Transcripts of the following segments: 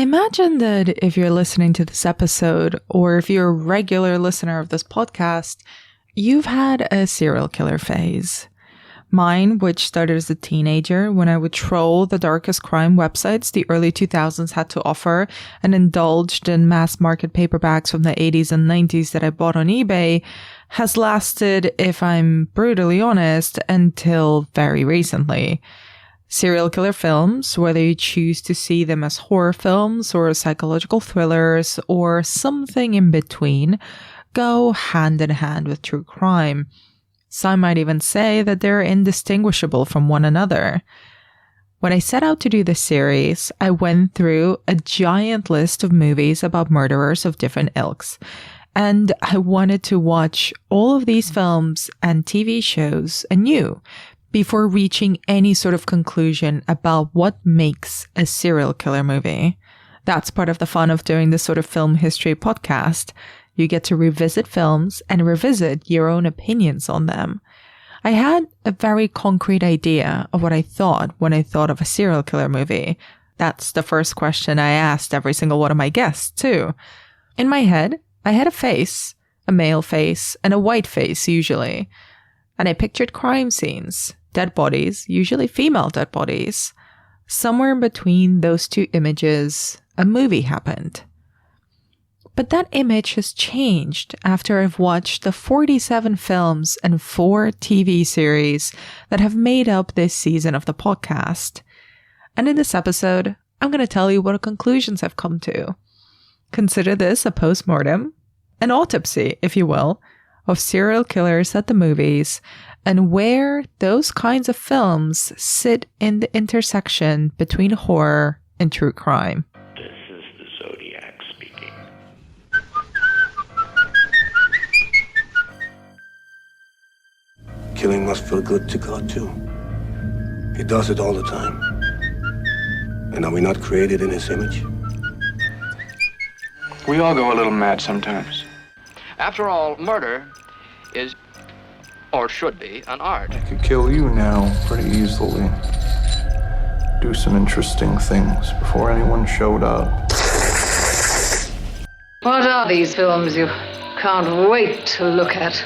imagine that if you're listening to this episode, or if you're a regular listener of this podcast, you've had a serial killer phase. Mine, which started as a teenager when I would troll the darkest crime websites the early 2000s had to offer and indulged in mass market paperbacks from the 80s and 90s that I bought on eBay, has lasted, if I'm brutally honest, until very recently. Serial killer films, whether you choose to see them as horror films or psychological thrillers or something in between, go hand in hand with true crime. Some might even say that they're indistinguishable from one another. When I set out to do this series, I went through a giant list of movies about murderers of different ilks, and I wanted to watch all of these films and TV shows anew before reaching any sort of conclusion about what makes a serial killer movie. That's part of the fun of doing this sort of film history podcast. You get to revisit films and revisit your own opinions on them. I had a very concrete idea of what I thought when I thought of a serial killer movie. That's the first question I asked every single one of my guests, too. In my head, I had a face, a male face, and a white face, usually. And I pictured crime scenes, dead bodies, usually female dead bodies. Somewhere in between those two images, a movie happened. But that image has changed after I've watched the 47 films and 4 TV series that have made up this season of the podcast. And in this episode, I'm going to tell you what conclusions I've come to. Consider this a post-mortem, an autopsy, if you will, of serial killers at the movies and where those kinds of films sit in the intersection between horror and true crime. This is the Zodiac speaking. Killing must feel good to God, too. He does it all the time. And are we not created in his image? We all go a little mad sometimes. After all, murder is, or should be, an art. I could kill you now pretty easily. Do some interesting things before anyone showed up. What are these films you can't wait to look at?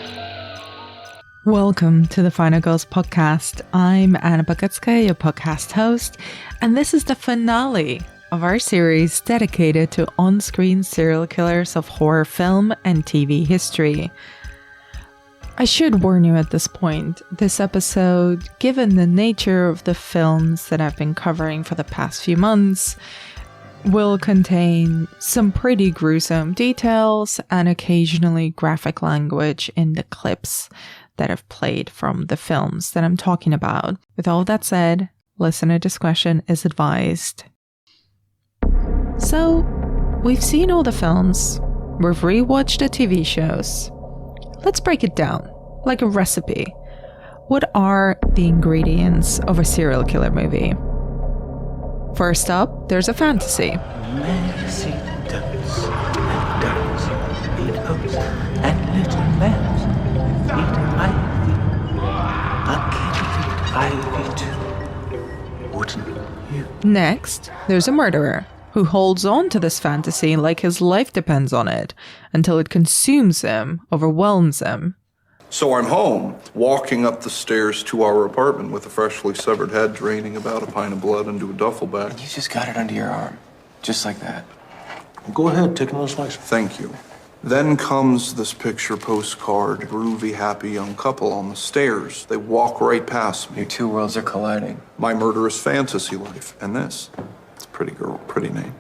Welcome to the Final Girls podcast. I'm Anna Bakatska, your podcast host, and this is the finale of our series dedicated to on-screen serial killers of horror film and TV history. I should warn you at this point, this episode, given the nature of the films that I've been covering for the past few months, will contain some pretty gruesome details and occasionally graphic language in the clips that I've played from the films that I'm talking about. With all that said, listener discretion is advised. So, we've seen all the films, we've rewatched the TV shows. Let's break it down, like a recipe. What are the ingredients of a serial killer movie? First up, there's a fantasy. Many see ducks and ducks eat oats and little lambs eat ivy. I can't eat ivy too, wouldn't you? Next, there's a murderer who holds on to this fantasy like his life depends on it until it consumes him, overwhelms him. So I'm home, walking up the stairs to our apartment with a freshly severed head draining about a pint of blood into a duffel bag. You just got it under your arm, just like that. Go ahead, take another slice. Thank you. Then comes this picture postcard, groovy, happy young couple on the stairs. They walk right past me. Your two worlds are colliding. My murderous fantasy life, and this. It's a pretty girl, pretty name.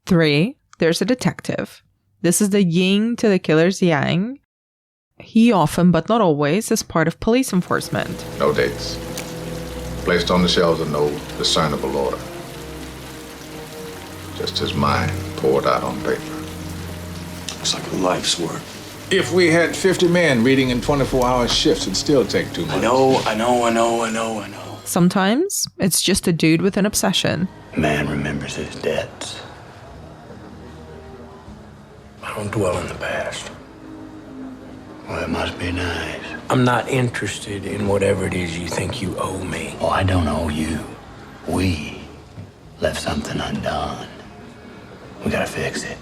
3, there's a detective. This is the yin to the killer's yang. He often, but not always, is part of police enforcement. No dates. Placed on the shelves of no discernible order. Just his mind poured out on paper. Looks like a life's work. If we had 50 men reading in 24-hour shifts, it'd still take too much. I know. Sometimes it's just a dude with an obsession. Man remembers his debts. I don't dwell in the past. Well, it must be nice. I'm not interested in whatever it is you think you owe me. Oh, I don't owe you. We left something undone. We gotta fix it.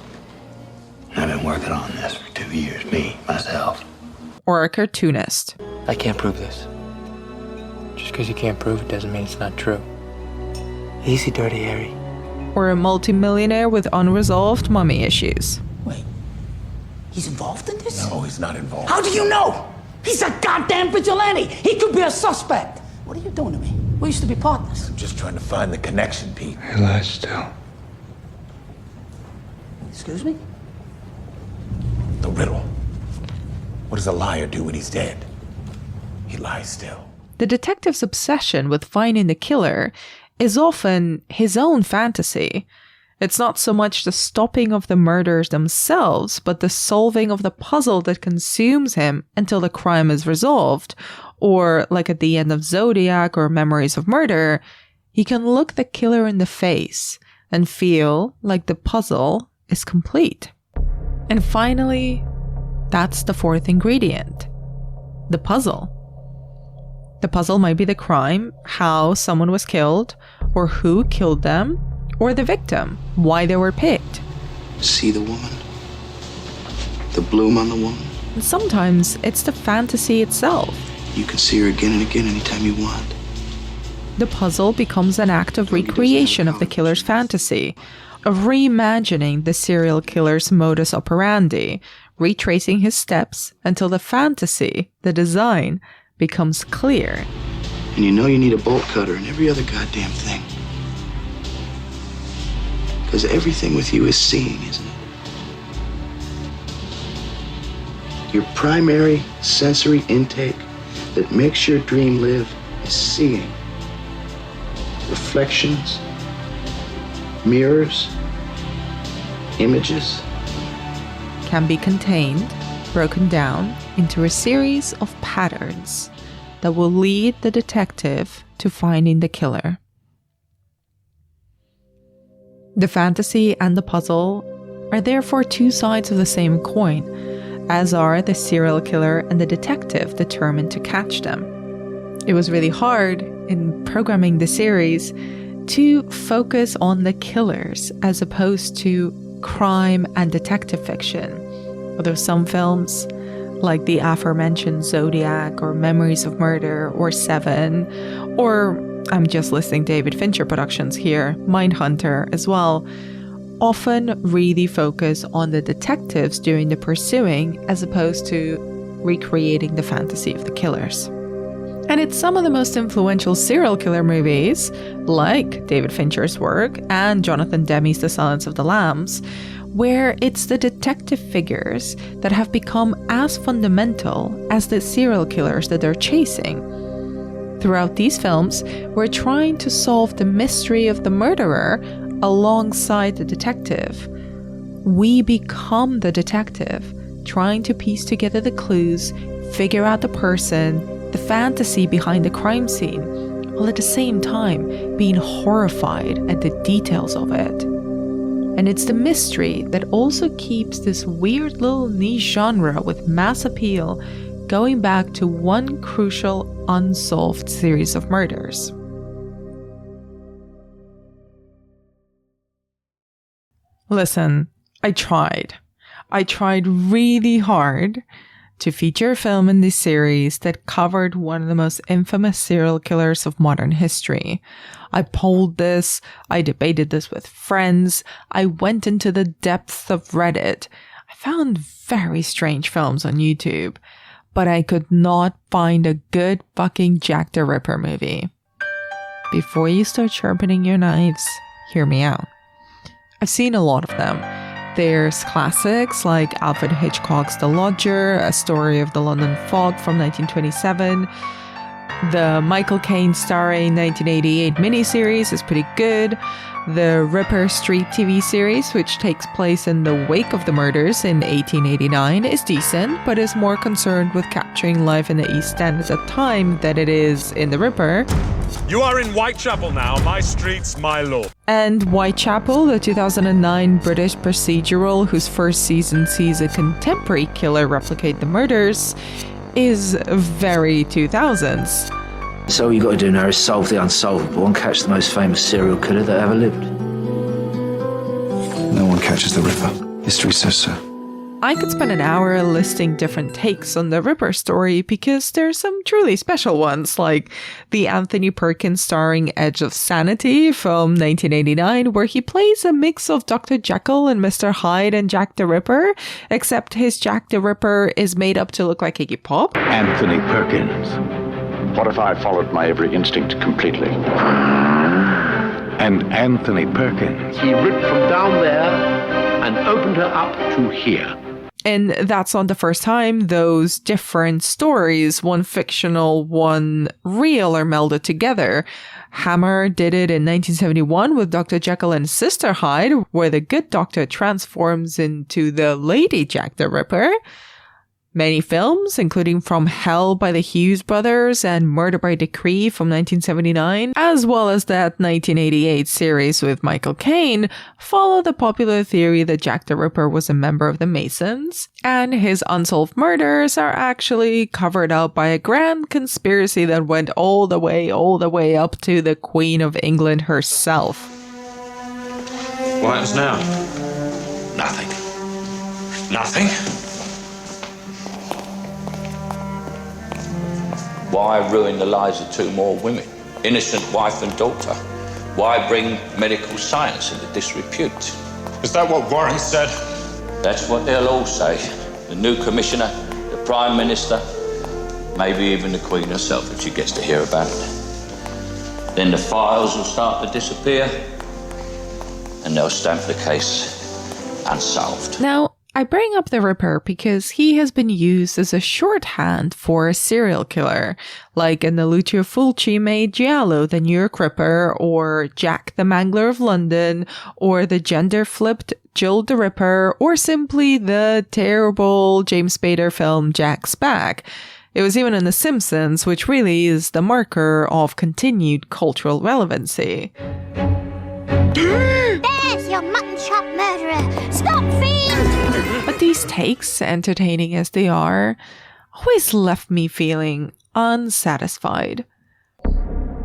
I've been working on this for 2 years, myself. Or a cartoonist. I can't prove this. Just because you can't prove it doesn't mean it's not true. Easy, Dirty Harry. Or a multimillionaire with unresolved mummy issues. Wait, he's involved in this? No, he's not involved. How do you know? He's a goddamn vigilante. He could be a suspect. What are you doing to me? We used to be partners. I'm just trying to find the connection, Pete. He lies still. Excuse me? The riddle. What does a liar do when he's dead? He lies still. The detective's obsession with finding the killer is often his own fantasy. It's not so much the stopping of the murders themselves, but the solving of the puzzle that consumes him until the crime is resolved. Or, like at the end of Zodiac or Memories of Murder, he can look the killer in the face and feel like the puzzle is complete. And finally, that's the fourth ingredient. The puzzle. The puzzle might be the crime, how someone was killed, or who killed them, or the victim, why they were picked. See the woman? The bloom on the woman? And sometimes it's the fantasy itself. You can see her again and again anytime you want. The puzzle becomes an act of recreation of the killer's fantasy, of reimagining the serial killer's modus operandi, retracing his steps until the fantasy, the design, becomes clear. And you know you need a bolt cutter and every other goddamn thing. Because everything with you is seeing, isn't it? Your primary sensory intake that makes your dream live is seeing. Reflections, mirrors, images. Can be contained, broken down into a series of patterns that will lead the detective to finding the killer. The fantasy and the puzzle are therefore two sides of the same coin, as are the serial killer and the detective determined to catch them. It was really hard in programming the series to focus on the killers as opposed to crime and detective fiction. Although some films, like the aforementioned Zodiac or Memories of Murder or Seven, or I'm just listing David Fincher productions here, Mindhunter as well, often really focus on the detectives doing the pursuing as opposed to recreating the fantasy of the killers. And it's some of the most influential serial killer movies, like David Fincher's work and Jonathan Demme's The Silence of the Lambs, where it's the detective figures that have become as fundamental as the serial killers that they're chasing. Throughout these films, we're trying to solve the mystery of the murderer alongside the detective. We become the detective, trying to piece together the clues, figure out the person, the fantasy behind the crime scene, while at the same time being horrified at the details of it. And it's the mystery that also keeps this weird little niche genre with mass appeal going back to one crucial unsolved series of murders. Listen, I tried really hard to feature a film in this series that covered one of the most infamous serial killers of modern history. I polled this, I debated this with friends, I went into the depths of Reddit. I found very strange films on YouTube, but I could not find a good fucking Jack the Ripper movie. Before you start sharpening your knives, hear me out. I've seen a lot of them. There's classics like Alfred Hitchcock's The Lodger, A Story of the London Fog from 1927. The Michael Caine starring 1988 miniseries is pretty good. The Ripper Street TV series, which takes place in the wake of the murders in 1889, is decent, but is more concerned with capturing life in the East End at the time than it is in The Ripper. You are in Whitechapel now, my streets, my law. And Whitechapel, the 2009 British procedural whose first season sees a contemporary killer replicate the murders, is very 2000s. So all you got to do now is solve the unsolvable and catch the most famous serial killer that ever lived. No one catches the Ripper. History says so. I could spend an hour listing different takes on the Ripper story because there's some truly special ones, like the Anthony Perkins starring Edge of Sanity from 1989, where he plays a mix of Dr. Jekyll and Mr. Hyde and Jack the Ripper, except his Jack the Ripper is made up to look like Iggy Pop. Anthony Perkins. What if I followed my every instinct completely? And Anthony Perkins. He ripped from down there and opened her up to here. And that's not the first time those different stories, one fictional, one real, are melded together. Hammer did it in 1971 with Dr. Jekyll and Sister Hyde, where the good doctor transforms into the Lady Jack the Ripper. Many films, including From Hell by the Hughes brothers and Murder by Decree from 1979, as well as that 1988 series with Michael Caine, follow the popular theory that Jack the Ripper was a member of the Masons, and his unsolved murders are actually covered up by a grand conspiracy that went all the way up to the Queen of England herself. What happens now? Nothing. Nothing? Why ruin the lives of two more women? Innocent wife and daughter. Why bring medical science into disrepute? Is that what Warren said? That's what they'll all say. The new commissioner, the Prime Minister, maybe even the Queen herself if she gets to hear about it. Then the files will start to disappear and they'll stamp the case unsolved. Now, I bring up the Ripper because he has been used as a shorthand for a serial killer, like in the Lucio Fulci made Giallo, the New York Ripper, or Jack the Mangler of London, or the gender-flipped Jill the Ripper, or simply the terrible James Spader film Jack's Back. It was even in The Simpsons, which really is the marker of continued cultural relevancy. There's your mutton chop murderer! Stop, fiend! But these takes, entertaining as they are, always left me feeling unsatisfied.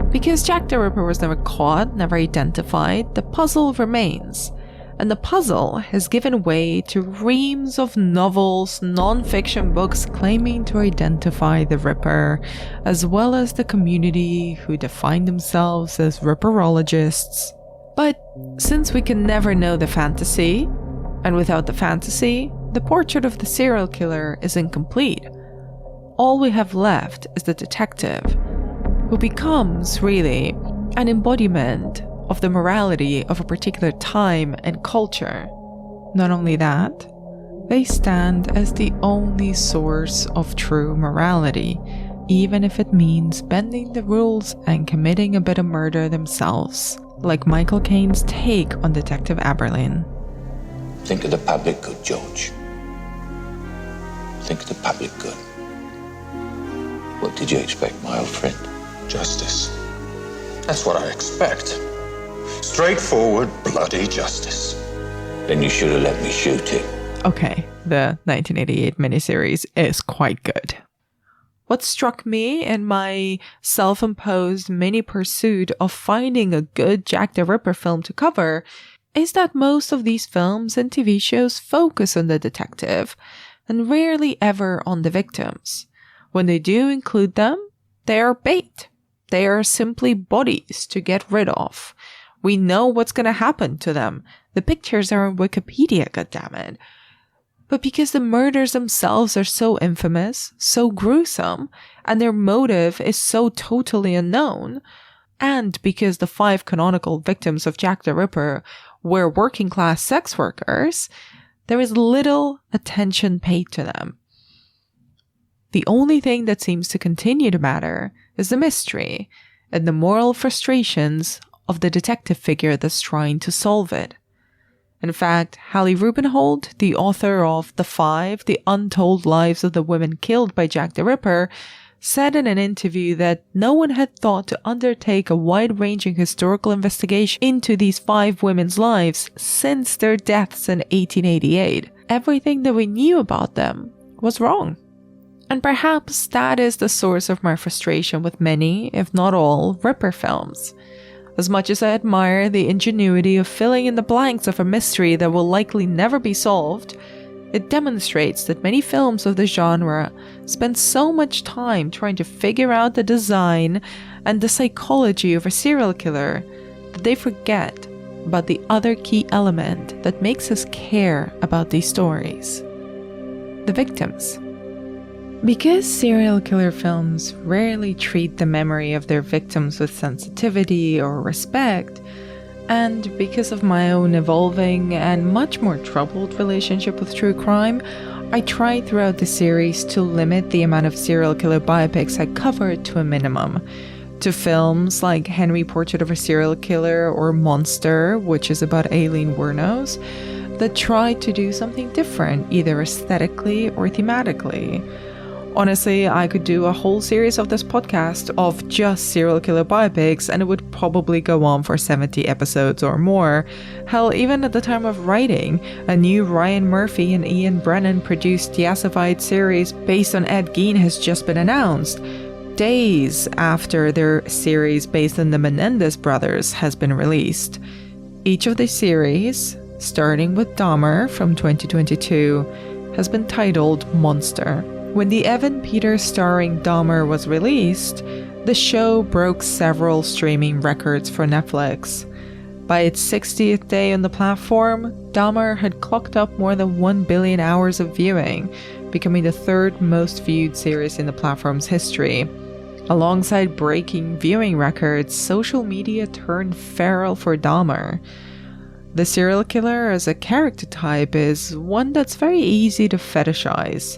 Because Jack the Ripper was never caught, never identified, the puzzle remains. And the puzzle has given way to reams of novels, non-fiction books claiming to identify the Ripper, as well as the community who define themselves as Ripperologists. But since we can never know the fantasy, and without the fantasy, the portrait of the serial killer is incomplete. All we have left is the detective, who becomes, really, an embodiment of the morality of a particular time and culture. Not only that, they stand as the only source of true morality, even if it means bending the rules and committing a bit of murder themselves, like Michael Caine's take on Detective Aberlin. Think of the public good, George. Think of the public good. What did you expect, my old friend? Justice. That's what I expect. Straightforward, bloody justice. Then you should have let me shoot him. Okay, the 1988 miniseries is quite good. What struck me in my self-imposed mini pursuit of finding a good Jack the Ripper film to cover is that most of these films and TV shows focus on the detective and rarely ever on the victims. When they do include them, they are bait. They are simply bodies to get rid of. We know what's going to happen to them. The pictures are on Wikipedia, goddammit. But because the murders themselves are so infamous, so gruesome, and their motive is so totally unknown, and because the 5 canonical victims of Jack the Ripper were working-class sex workers, there is little attention paid to them. The only thing that seems to continue to matter is the mystery and the moral frustrations of the detective figure that's trying to solve it. In fact, Hallie Rubenhold, the author of The 5, The Untold Lives of the Women Killed by Jack the Ripper, said in an interview that no one had thought to undertake a wide-ranging historical investigation into these 5 women's lives since their deaths in 1888. Everything that we knew about them was wrong. And perhaps that is the source of my frustration with many, if not all, Ripper films. As much as I admire the ingenuity of filling in the blanks of a mystery that will likely never be solved, it demonstrates that many films of the genre spend so much time trying to figure out the design and the psychology of a serial killer that they forget about the other key element that makes us care about these stories: the victims. Because serial killer films rarely treat the memory of their victims with sensitivity or respect, and because of my own evolving and much more troubled relationship with true crime, I tried throughout the series to limit the amount of serial killer biopics I covered to a minimum, to films like Henry Portrait of a Serial Killer or Monster, which is about Aileen Wuornos, that tried to do something different, either aesthetically or thematically. Honestly, I could do a whole series of this podcast of just serial killer biopics, and it would probably go on for 70 episodes or more. Hell, even at the time of writing, a new Ryan Murphy and Ian Brennan produced Yassified series based on Ed Gein has just been announced, days after their series based on the Menendez brothers has been released. Each of the series, starting with Dahmer from 2022, has been titled Monster. When the Evan Peters starring Dahmer was released, the show broke several streaming records for Netflix. By its 60th day on the platform, Dahmer had clocked up more than 1 billion hours of viewing, becoming the third most viewed series in the platform's history. Alongside breaking viewing records, social media turned feral for Dahmer. The serial killer as a character type is one that's very easy to fetishize.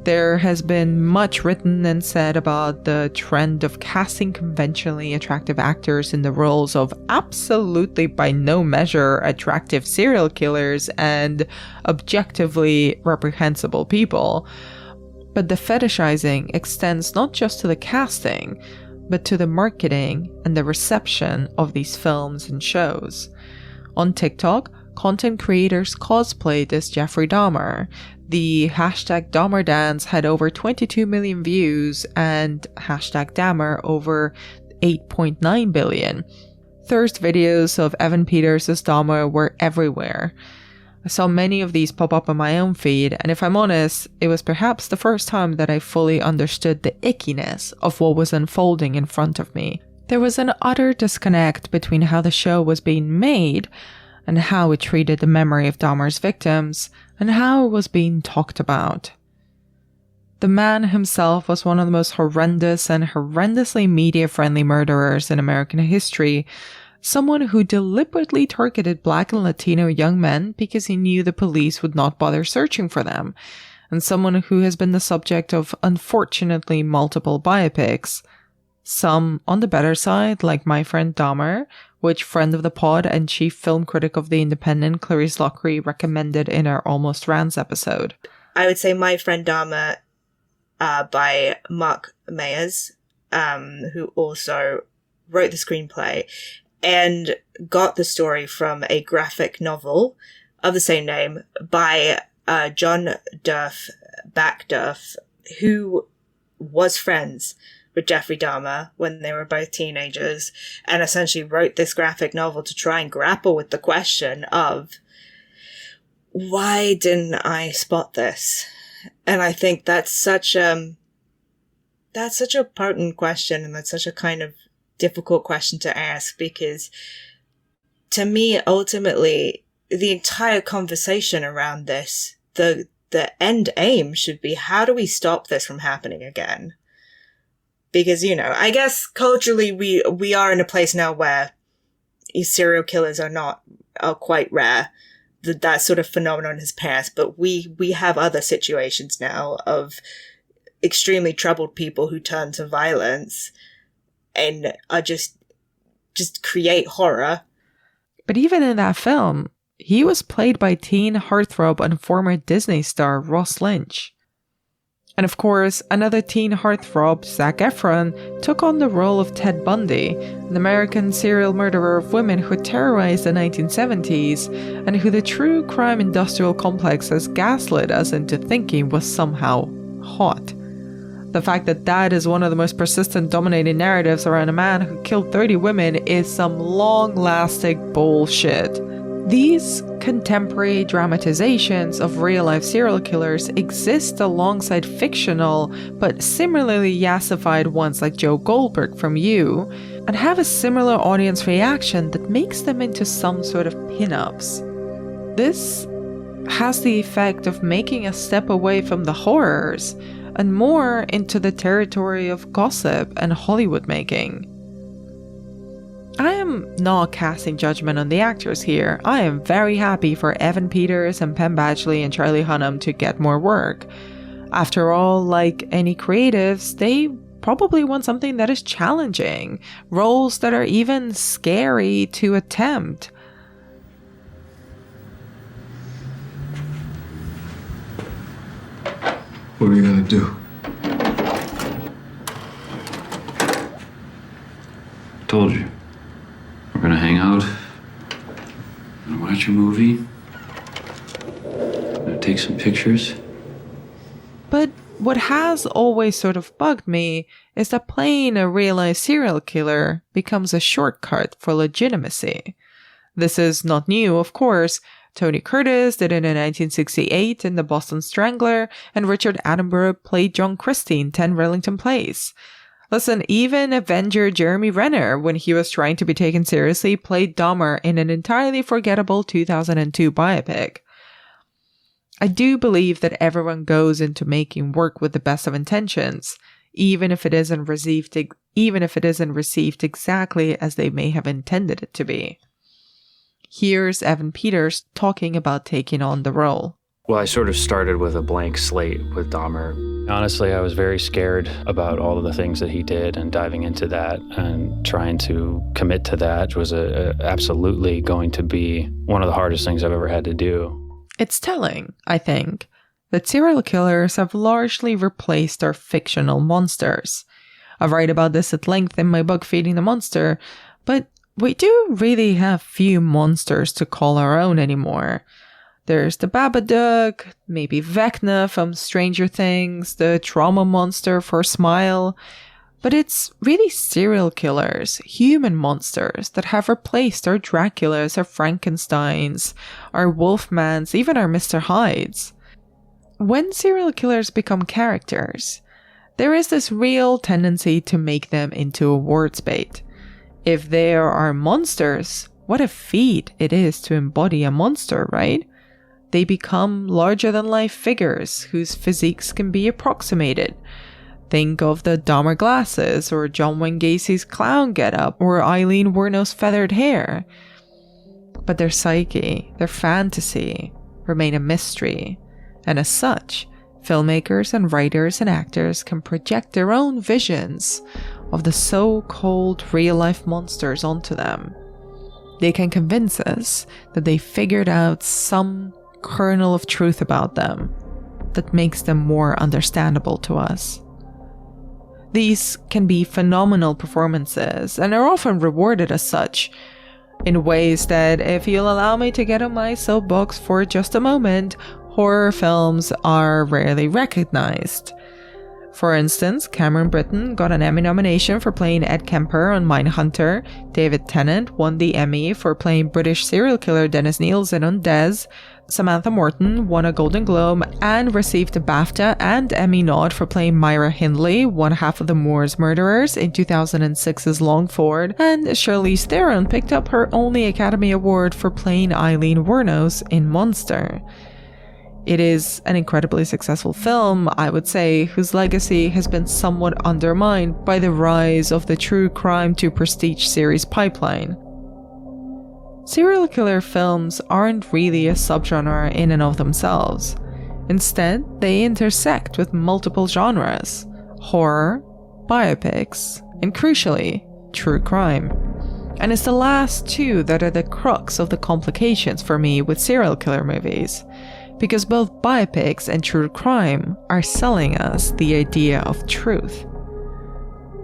There has been much written and said about the trend of casting conventionally attractive actors in the roles of absolutely by no measure attractive serial killers and objectively reprehensible people. But the fetishizing extends not just to the casting, but to the marketing and the reception of these films and shows. On TikTok, content creators cosplayed as Jeffrey Dahmer. The hashtag Dahmer dance had over 22 million views and hashtag Dahmer over 8.9 billion. Thirst videos of Evan Peters as Dahmer were everywhere. I saw many of these pop up on my own feed, and if I'm honest, it was perhaps the first time that I fully understood the ickiness of what was unfolding in front of me. There was an utter disconnect between how the show was being made and how it treated the memory of Dahmer's victims, and how it was being talked about. The man himself was one of the most horrendous and horrendously media-friendly murderers in American history, someone who deliberately targeted Black and Latino young men because he knew the police would not bother searching for them, and someone who has been the subject of, unfortunately, multiple biopics. Some on the better side, like My Friend Dahmer, which friend of the pod and chief film critic of The Independent, Clarice Lockery, recommended in our Almost Rants episode. I would say My Friend Dahmer by Mark Mayers, who also wrote the screenplay and got the story from a graphic novel of the same name by John Backdurf, who was friends with Jeffrey Dahmer when they were both teenagers, and essentially wrote this graphic novel to try and grapple with the question of, why didn't I spot this? And I think that's such a potent question, and that's such a kind of difficult question to ask, because to me, ultimately, the entire conversation around this, the end aim should be, how do we stop this from happening again? Because, you know, I guess culturally we are in a place now where serial killers are quite rare. That sort of phenomenon has passed, but we have other situations now of extremely troubled people who turn to violence and are just create horror. But even in that film, he was played by teen heartthrob and former Disney star Ross Lynch. And of course, another teen heartthrob, Zac Efron, took on the role of Ted Bundy, an American serial murderer of women who terrorized the 1970s and who the true crime industrial complex has gaslit us into thinking was somehow hot. The fact that that is one of the most persistent dominating narratives around a man who killed 30 women is some long-lasting bullshit. These contemporary dramatizations of real-life serial killers exist alongside fictional but similarly yassified ones like Joe Goldberg from You, and have a similar audience reaction that makes them into some sort of pin-ups. This has the effect of making us step away from the horrors and more into the territory of gossip and Hollywood making. I am not casting judgment on the actors here. I am very happy for Evan Peters and Penn Badgley and Charlie Hunnam to get more work. After all, like any creatives, they probably want something that is challenging, roles that are even scary to attempt. What are you gonna do? Told you. We're gonna hang out, gonna watch a movie, gonna take some pictures. But what has always sort of bugged me is that playing a real-life serial killer becomes a shortcut for legitimacy. This is not new, of course. Tony Curtis did it in 1968 in The Boston Strangler, and Richard Attenborough played John Christie in 10 Rillington Place. Listen, even Avenger Jeremy Renner, when he was trying to be taken seriously, played Dahmer in an entirely forgettable 2002 biopic. I do believe that everyone goes into making work with the best of intentions, even if it isn't received exactly as they may have intended it to be. Here's Evan Peters talking about taking on the role. Well, I sort of started with a blank slate with Dahmer. Honestly, I was very scared about all of the things that he did, and diving into that and trying to commit to that was absolutely going to be one of the hardest things I've ever had to do. It's telling, I think, that serial killers have largely replaced our fictional monsters. I write about this at length in my book Feeding the Monster, but we do really have few monsters to call our own anymore. There's the Babadook, maybe Vecna from Stranger Things, the trauma monster for Smile, but it's really serial killers, human monsters that have replaced our Draculas, our Frankensteins, our Wolfmans, even our Mr. Hydes. When serial killers become characters, there is this real tendency to make them into a words bait. If there are monsters, what a feat it is to embody a monster, right? They become larger-than-life figures whose physiques can be approximated. Think of the Dahmer glasses, or John Wayne Gacy's clown getup, or Eileen Wuornos' feathered hair. But their psyche, their fantasy, remain a mystery, and as such, filmmakers and writers and actors can project their own visions of the so-called real-life monsters onto them. They can convince us that they figured out some kernel of truth about them that makes them more understandable to us. These can be phenomenal performances and are often rewarded as such, in ways that, if you'll allow me to get on my soapbox for just a moment, horror films are rarely recognized. For instance, Cameron Britton got an Emmy nomination for playing Ed Kemper on Mindhunter, David Tennant won the Emmy for playing British serial killer Dennis Nielsen on Des, Samantha Morton won a Golden Globe and received a BAFTA and Emmy nod for playing Myra Hindley, one half of the Moors Murderers in 2006's Longford, and Charlize Theron picked up her only Academy Award for playing Eileen Wuornos in Monster. It is an incredibly successful film, I would say, whose legacy has been somewhat undermined by the rise of the true crime to prestige series pipeline. Serial killer films aren't really a subgenre in and of themselves. Instead, they intersect with multiple genres: horror, biopics, and crucially, true crime. And it's the last two that are the crux of the complications for me with serial killer movies, because both biopics and true crime are selling us the idea of truth.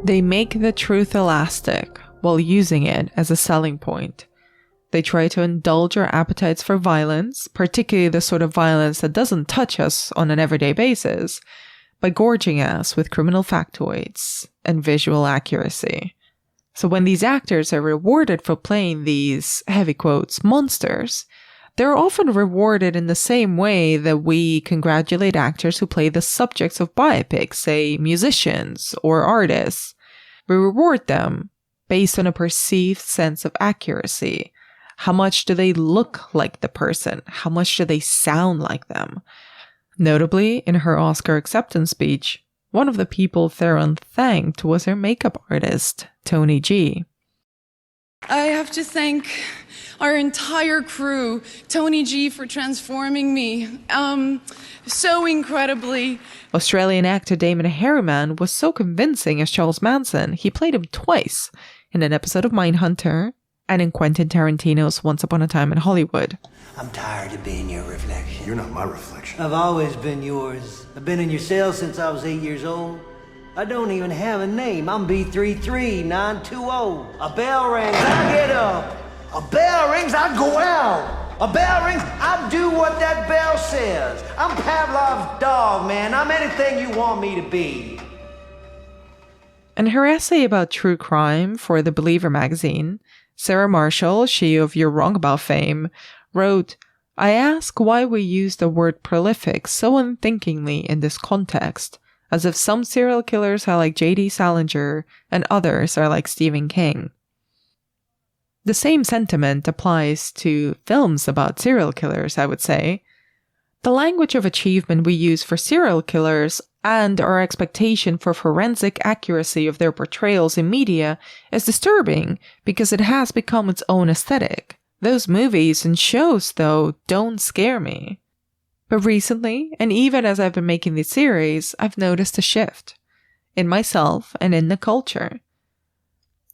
They make the truth elastic while using it as a selling point. They try to indulge our appetites for violence, particularly the sort of violence that doesn't touch us on an everyday basis, by gorging us with criminal factoids and visual accuracy. So when these actors are rewarded for playing these, heavy quotes, monsters, they're often rewarded in the same way that we congratulate actors who play the subjects of biopics, say musicians or artists. We reward them based on a perceived sense of accuracy. How much do they look like the person? How much do they sound like them? Notably, in her Oscar acceptance speech, one of the people Theron thanked was her makeup artist, Tony G. I have to thank our entire crew, Tony G, for transforming me so incredibly. Australian actor Damon Harriman was so convincing as Charles Manson, he played him twice in an episode of Mindhunter and in Quentin Tarantino's Once Upon a Time in Hollywood. I'm tired of being your reflection. You're not my reflection. I've always been yours. I've been in your cell since I was 8 years old. I don't even have a name. I'm B33920. A bell rings, I get up. A bell rings, I go out. A bell rings, I do what that bell says. I'm Pavlov's dog, man. I'm anything you want me to be. In her essay about true crime for The Believer magazine, Sarah Marshall, she of You're Wrong About fame, wrote, I ask why we use the word prolific so unthinkingly in this context, as if some serial killers are like J.D. Salinger and others are like Stephen King. The same sentiment applies to films about serial killers, I would say. The language of achievement we use for serial killers and our expectation for forensic accuracy of their portrayals in media is disturbing because it has become its own aesthetic. Those movies and shows, though, don't scare me. But recently, and even as I've been making this series, I've noticed a shift in myself and in the culture.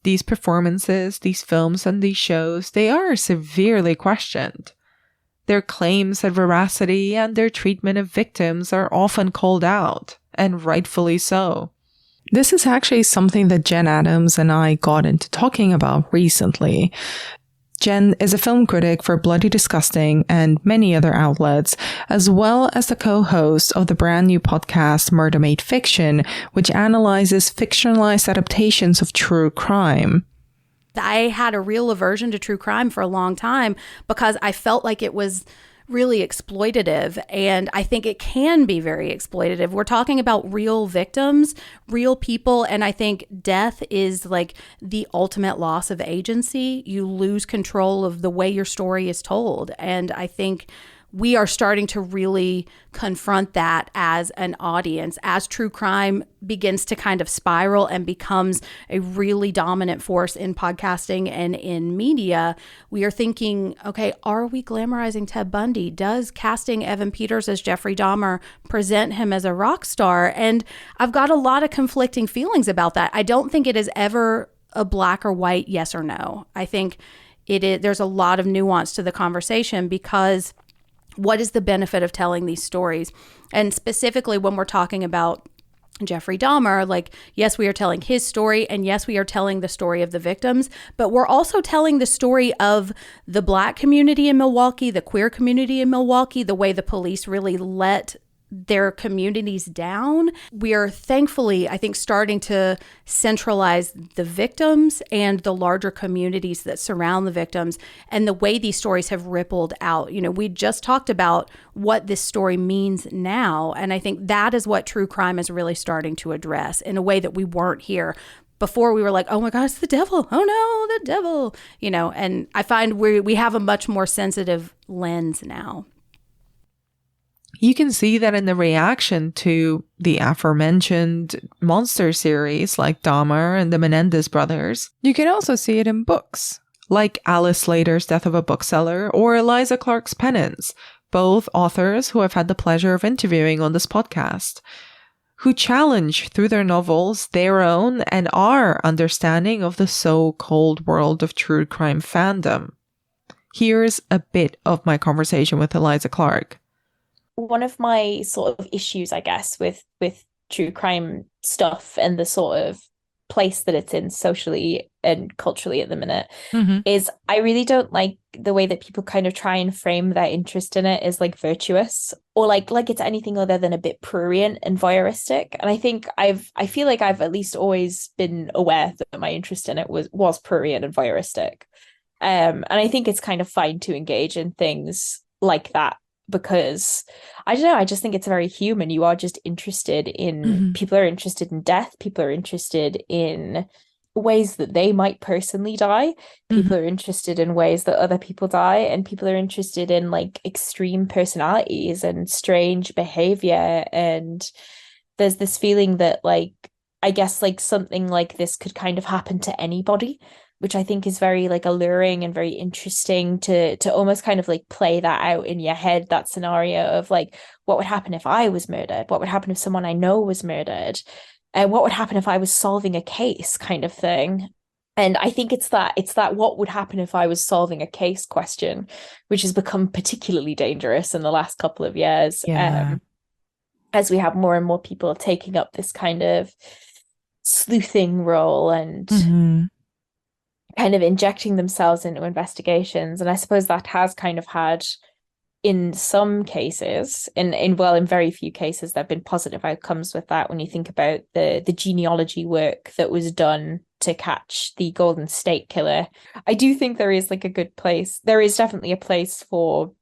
These performances, these films, and these shows, they are severely questioned. Their claims of veracity and their treatment of victims are often called out, and rightfully so. This is actually something that Jen Adams and I got into talking about recently. Jen is a film critic for Bloody Disgusting and many other outlets, as well as the co-host of the brand new podcast Murder Made Fiction, which analyzes fictionalized adaptations of true crime. I had a real aversion to true crime for a long time because I felt like it was really exploitative, and I think it can be very exploitative. We're talking about real victims, real people, and I think death is like the ultimate loss of agency. You lose control of the way your story is told, and I think we are starting to really confront that as an audience. As true crime begins to kind of spiral and becomes a really dominant force in podcasting and in media, we are thinking, okay, are we glamorizing Ted Bundy? Does casting Evan Peters as Jeffrey Dahmer present him as a rock star? And I've got a lot of conflicting feelings about that. I don't think it is ever a black or white yes or no. I think there's a lot of nuance to the conversation because what is the benefit of telling these stories? And specifically when we're talking about Jeffrey Dahmer, like, yes, we are telling his story, and yes, we are telling the story of the victims, but we're also telling the story of the Black community in Milwaukee, the queer community in Milwaukee, the way the police really let their communities down. We are thankfully, I think, starting to centralize the victims and the larger communities that surround the victims and the way these stories have rippled out. You know, we just talked about what this story means now, and I think that is what true crime is really starting to address in a way that we weren't here. Before we were like, oh my gosh, the devil. Oh no, the devil. You know, and I find we have a much more sensitive lens now. You can see that in the reaction to the aforementioned monster series like Dahmer and the Menendez brothers. You can also see it in books, like Alice Slater's Death of a Bookseller or Eliza Clark's Penance, both authors who I've had the pleasure of interviewing on this podcast, who challenge through their novels their own and our understanding of the so-called world of true crime fandom. Here's a bit of my conversation with Eliza Clark. One of my sort of issues, I guess, with true crime stuff and the sort of place that it's in socially and culturally at the minute, Mhm. is I really don't like the way that people kind of try and frame their interest in it as like virtuous, or like it's anything other than a bit prurient and voyeuristic. And I think I feel like I've at least always been aware that my interest in it was prurient and voyeuristic. And I think it's kind of fine to engage in things like that, because I don't know, I just think it's very human. You are just interested in, people are interested in death, people are interested in ways that they might personally die, people are interested in ways that other people die, and people are interested in like extreme personalities and strange behavior. And there's this feeling that like, I guess like something like this could kind of happen to anybody, which I think is very like alluring and very interesting to almost kind of like play that out in your head, that scenario of like, what would happen if I was murdered? What would happen if someone I know was murdered? And what would happen if I was solving a case kind of thing? And I think it's that what would happen if I was solving a case question, which has become particularly dangerous in the last couple of years. Yeah. As we have more and more people taking up this kind of sleuthing role and kind of injecting themselves into investigations. And I suppose that has kind of had, in some cases, in very few cases, there have been positive outcomes with that. When you think about the genealogy work that was done to catch the Golden State Killer, I do think there is like a good place. There is definitely a place for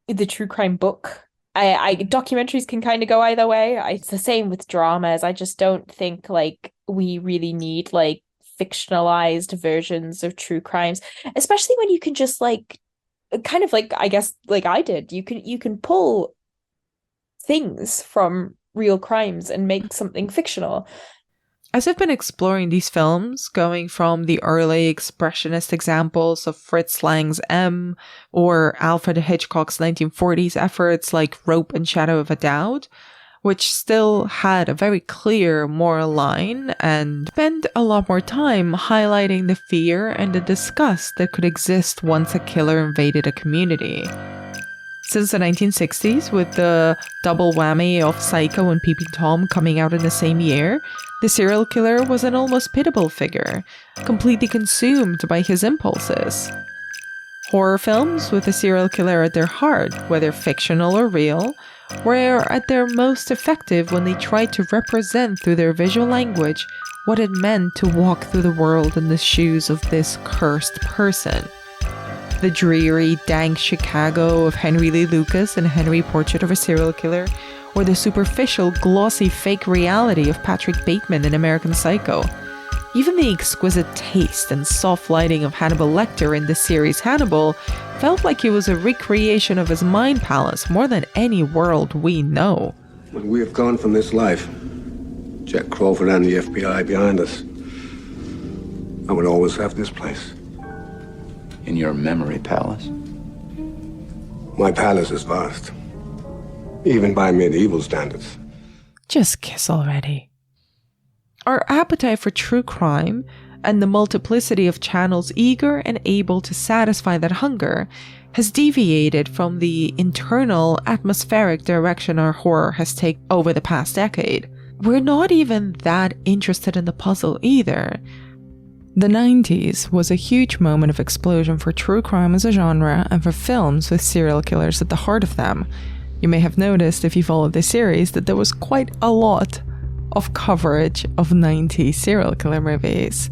the true crime book. Documentaries can kind of go either way. It's the same with dramas. I just don't think like we really need like fictionalized versions of true crimes, especially when you can just like kind of like, I guess like I did, you can pull things from real crimes and make something fictional. As I've been exploring these films, going from the early expressionist examples of Fritz Lang's M or Alfred Hitchcock's 1940s efforts like Rope and Shadow of a Doubt, which still had a very clear moral line, and spent a lot more time highlighting the fear and the disgust that could exist once a killer invaded a community. Since the 1960s, with the double whammy of Psycho and Peeping Tom coming out in the same year, the serial killer was an almost pitiable figure, completely consumed by his impulses. Horror films with a serial killer at their heart, whether fictional or real, were at their most effective when they tried to represent through their visual language what it meant to walk through the world in the shoes of this cursed person. The dreary, dank Chicago of Henry Lee Lucas in Henry Portrait of a Serial Killer, or the superficial, glossy fake reality of Patrick Bateman in American Psycho. Even the exquisite taste and soft lighting of Hannibal Lecter in the series Hannibal felt like it was a recreation of his mind palace more than any world we know. When we have gone from this life, Jack Crawford and the FBI behind us, I would always have this place. In your memory palace? My palace is vast, even by medieval standards. Just kiss already. Our appetite for true crime and the multiplicity of channels eager and able to satisfy that hunger has deviated from the internal atmospheric direction our horror has taken over the past decade. We're not even that interested in the puzzle either. The 90s was a huge moment of explosion for true crime as a genre and for films with serial killers at the heart of them. You may have noticed, if you followed this series, that there was quite a lot of coverage of 90s serial killer movies.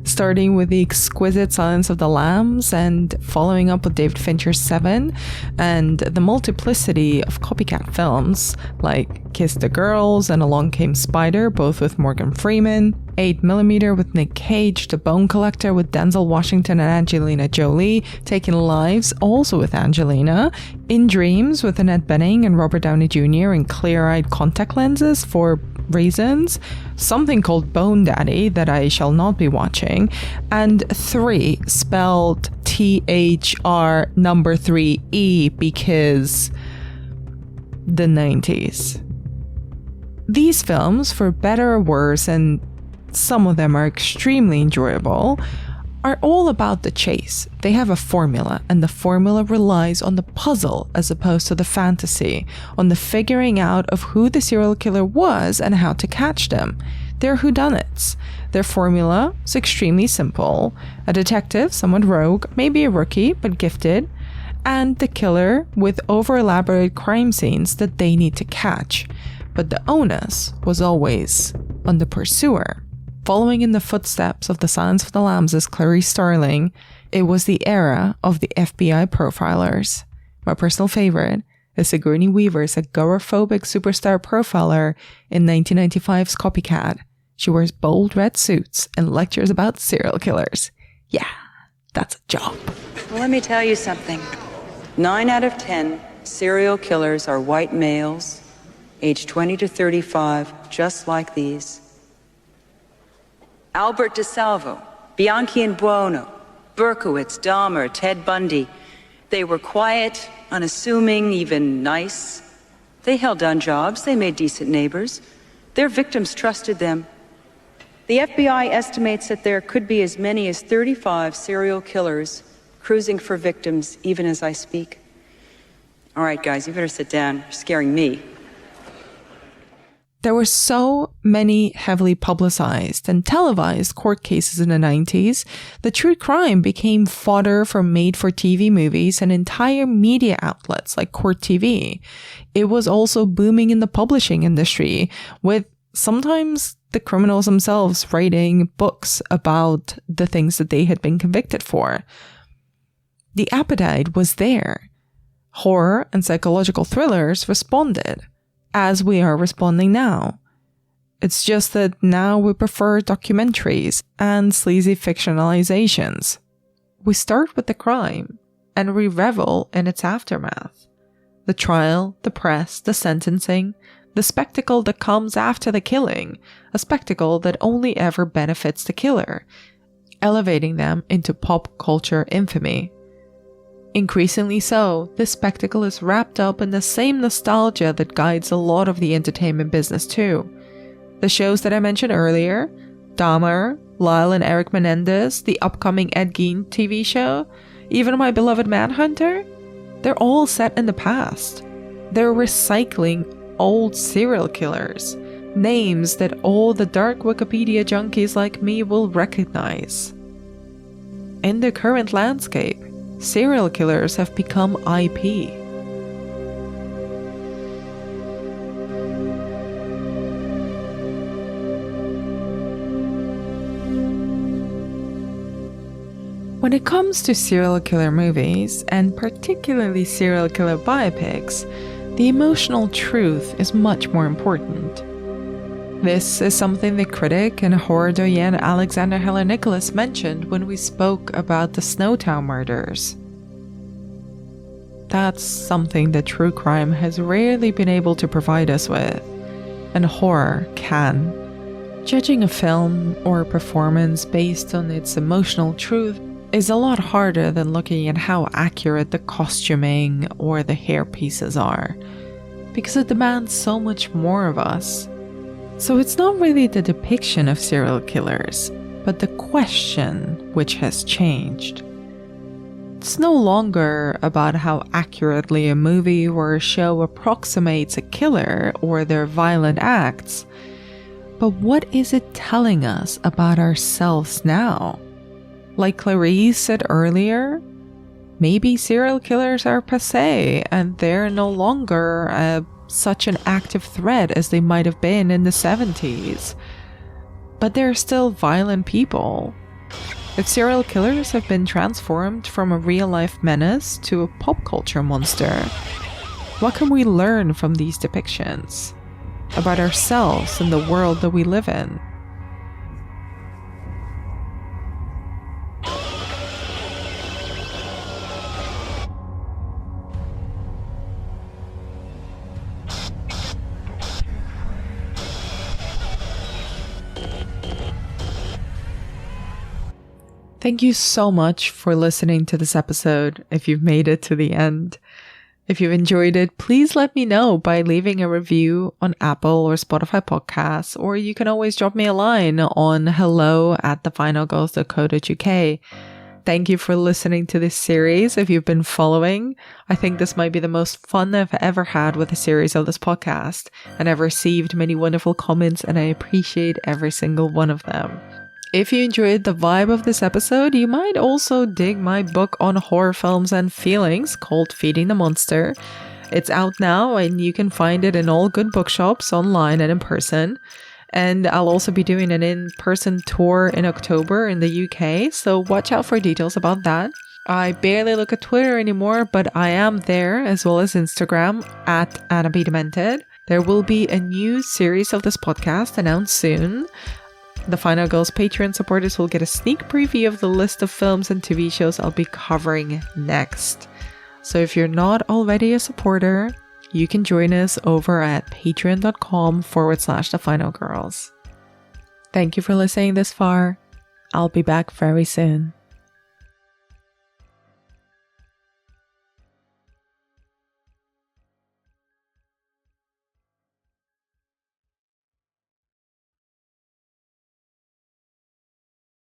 Starting with the exquisite Silence of the Lambs and following up with David Fincher's Seven, and the multiplicity of copycat films like Kiss the Girls and Along Came Spider, both with Morgan Freeman, 8mm with Nick Cage, The Bone Collector with Denzel Washington and Angelina Jolie, Taking Lives also with Angelina, In Dreams with Annette Bening and Robert Downey Jr. in clear-eyed contact lenses for reasons, something called Bone Daddy that I shall not be watching, and 3 spelled THR number 3E because the 90s. These films, for better or worse, and some of them are extremely enjoyable, are all about the chase. They have a formula, and the formula relies on the puzzle as opposed to the fantasy, on the figuring out of who the serial killer was and how to catch them. They're whodunits. Their formula is extremely simple. A detective, somewhat rogue, maybe a rookie, but gifted, and the killer with over-elaborate crime scenes that they need to catch. But the onus was always on the pursuer. Following in the footsteps of the Silence of the Lambs' Clarice Starling, it was the era of the FBI profilers. My personal favorite is Sigourney Weaver's agoraphobic superstar profiler in 1995's Copycat. She wears bold red suits and lectures about serial killers. Yeah, that's a job. Well, let me tell you something. 9 out of 10 serial killers are white males, aged 20 to 35, just like these. Albert DeSalvo, Bianchi and Buono, Berkowitz, Dahmer, Ted Bundy. They were quiet, unassuming, even nice. They held down jobs, they made decent neighbors. Their victims trusted them. The FBI estimates that there could be as many as 35 serial killers cruising for victims even as I speak. All right, guys, you better sit down. You're scaring me. There were so many heavily publicized and televised court cases in the 90s that true crime became fodder for made-for-TV movies and entire media outlets like Court TV. It was also booming in the publishing industry, with sometimes the criminals themselves writing books about the things that they had been convicted for. The appetite was there. Horror and psychological thrillers responded, as we are responding now. It's just that now we prefer documentaries and sleazy fictionalizations. We start with the crime, and we revel in its aftermath. The trial, the press, the sentencing, the spectacle that comes after the killing, a spectacle that only ever benefits the killer, elevating them into pop culture infamy. Increasingly so, this spectacle is wrapped up in the same nostalgia that guides a lot of the entertainment business too. The shows that I mentioned earlier, Dahmer, Lyle and Eric Menendez, the upcoming Ed Gein TV show, even my beloved Manhunter, they're all set in the past. They're recycling old serial killers, names that all the dark Wikipedia junkies like me will recognize. In the current landscape, serial killers have become IP. When it comes to serial killer movies, and particularly serial killer biopics, the emotional truth is much more important. This is something the critic and horror doyen Alexander Heller Nicholas mentioned when we spoke about the Snowtown murders. That's something that true crime has rarely been able to provide us with, and horror can. Judging a film or a performance based on its emotional truth is a lot harder than looking at how accurate the costuming or the hair pieces are, because it demands so much more of us. So it's not really the depiction of serial killers, but the question which has changed. It's no longer about how accurately a movie or a show approximates a killer or their violent acts, but what is it telling us about ourselves now? Like Clarice said earlier, maybe serial killers are passé and they're no longer such an active threat as they might have been in the 70s. But they're still violent people. If serial killers have been transformed from a real-life menace to a pop culture monster, what can we learn from these depictions about ourselves and the world that we live in? Thank you so much for listening to this episode if you've made it to the end. If you've enjoyed it, please let me know by leaving a review on Apple or Spotify podcasts, or you can always drop me a line on hello@thefinalgirls.co.uk. Thank you for listening to this series. If you've been following, I think this might be the most fun I've ever had with a series of this podcast, and I've received many wonderful comments and I appreciate every single one of them. If you enjoyed the vibe of this episode, you might also dig my book on horror films and feelings called Feeding the Monster. It's out now and you can find it in all good bookshops, online and in person. And I'll also be doing an in-person tour in October in the UK, so watch out for details about that. I barely look at Twitter anymore, but I am there, as well as Instagram, at AnnaBDemented. There will be a new series of this podcast announced soon. The Final Girls Patreon supporters will get a sneak preview of the list of films and TV shows I'll be covering next. So if you're not already a supporter, you can join us over at patreon.com/thefinalgirls. Thank you for listening this far. I'll be back very soon.